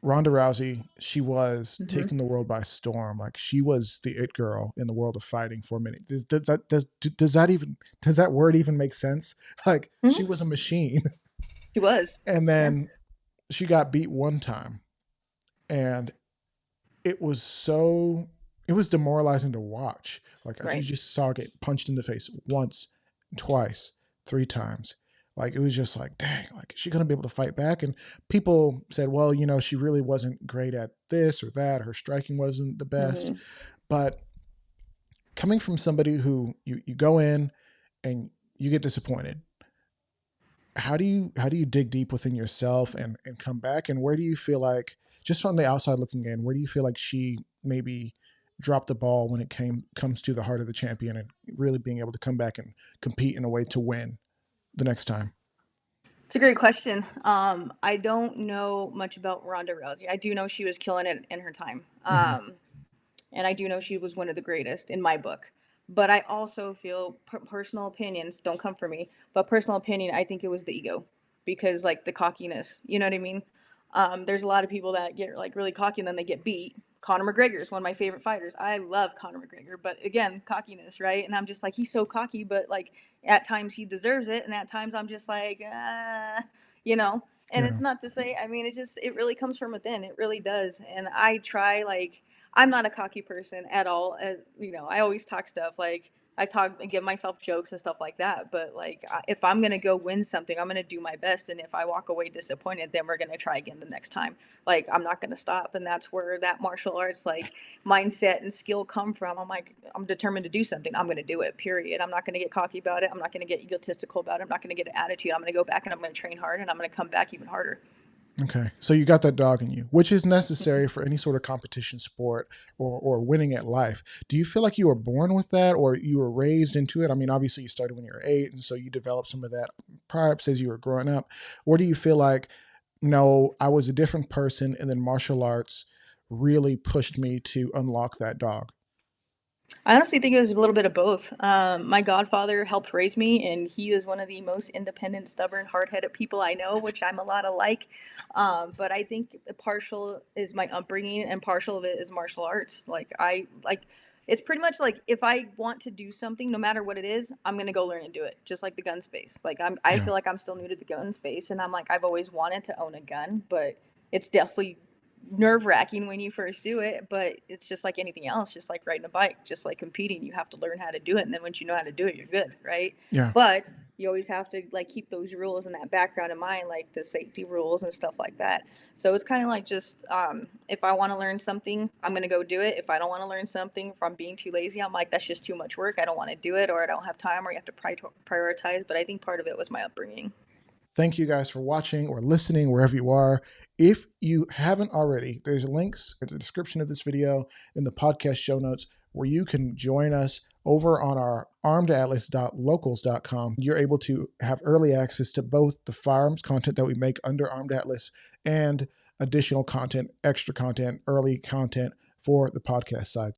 Ronda Rousey, she was Hmm. taking the world by storm. Like she was the it girl in the world of fighting for a minute. Does that even does that word even make sense? Like she Hmm. was a machine, She was. and Yeah. then she got beat one time, and it was so it was demoralizing to watch. Like you Right. just saw her get punched in the face once, twice, three times. Like it was just like, dang, like is she gonna be able to fight back? And people said, well, she really wasn't great at this or that. Her striking wasn't the best. Hmm. But coming from somebody who you go in and you get disappointed, how do you dig deep within yourself and come back? And where do you feel like, just from the outside looking in, where do you feel like she maybe dropped the ball when it comes to the heart of the champion and really being able to come back and compete in a way to win the next time? It's a great question. I don't know much about Ronda Rousey. I do know she was killing it in her time. Hmm. And I do know she was one of the greatest in my book. But I also feel personal opinions don't come from me. But personal opinion, I think it was the ego, because like the cockiness. You know what I mean? There's a lot of people that get like really cocky and then they get beat. Conor McGregor is one of my favorite fighters. I love Conor McGregor, but again, cockiness, right? And I'm just like, he's so cocky, but like at times he deserves it, and at times I'm just like, you know. And Yeah. it's not to say, I mean, it really comes from within. It really does. And I try like I'm not a cocky person at all. As you know, I always talk stuff like I talk and give myself jokes and stuff like that. But like, if I'm gonna go win something, I'm gonna do my best. And if I walk away disappointed, then we're gonna try again the next time. Like, I'm not gonna stop. And that's where that martial arts like mindset and skill come from. I'm like, I'm determined to do something. I'm gonna do it. Period. I'm not gonna get cocky about it. I'm not gonna get egotistical about it. I'm not gonna get an attitude. I'm gonna go back and I'm gonna train hard and I'm gonna come back even harder. Okay. So you got that dog in you, which is necessary for any sort of competition sport or winning at life. Do you feel like you were born with that or you were raised into it? I mean, obviously you started when you were 8, and so you developed some of that perhaps as you were growing up. Or do you feel like, no, I was a different person and then martial arts really pushed me to unlock that dog? I honestly think it was a little bit of both. My godfather helped raise me, and he was one of the most independent, stubborn, hard-headed people I know, which I'm a lot alike. But I think partial is my upbringing, and partial of it is martial arts. Like I like, it's pretty much like if I want to do something, no matter what it is, I'm gonna go learn and do it. Just like the gun space. Like I Yeah. feel like I'm still new to the gun space, and I'm like I've always wanted to own a gun, but it's definitely nerve wracking when you first do it, but it's just like anything else, just like riding a bike, just like competing. You have to learn how to do it. And then once you know how to do it, you're good, right? Yeah. But you always have to like keep those rules in that background in mind, like the safety rules and stuff like that. So it's kind of like just if I want to learn something, I'm going to go do it. If I don't want to learn something, if I'm being too lazy, I'm like, that's just too much work. I don't want to do it, or I don't have time, or you have to prioritize. But I think part of it was my upbringing. Thank you guys for watching or listening wherever you are. If you haven't already, there's links in the description of this video in the podcast show notes where you can join us over on our armedatlas.locals.com. You're able to have early access to both the firearms content that we make under Armed Atlas and additional content, extra content, early content for the podcast side.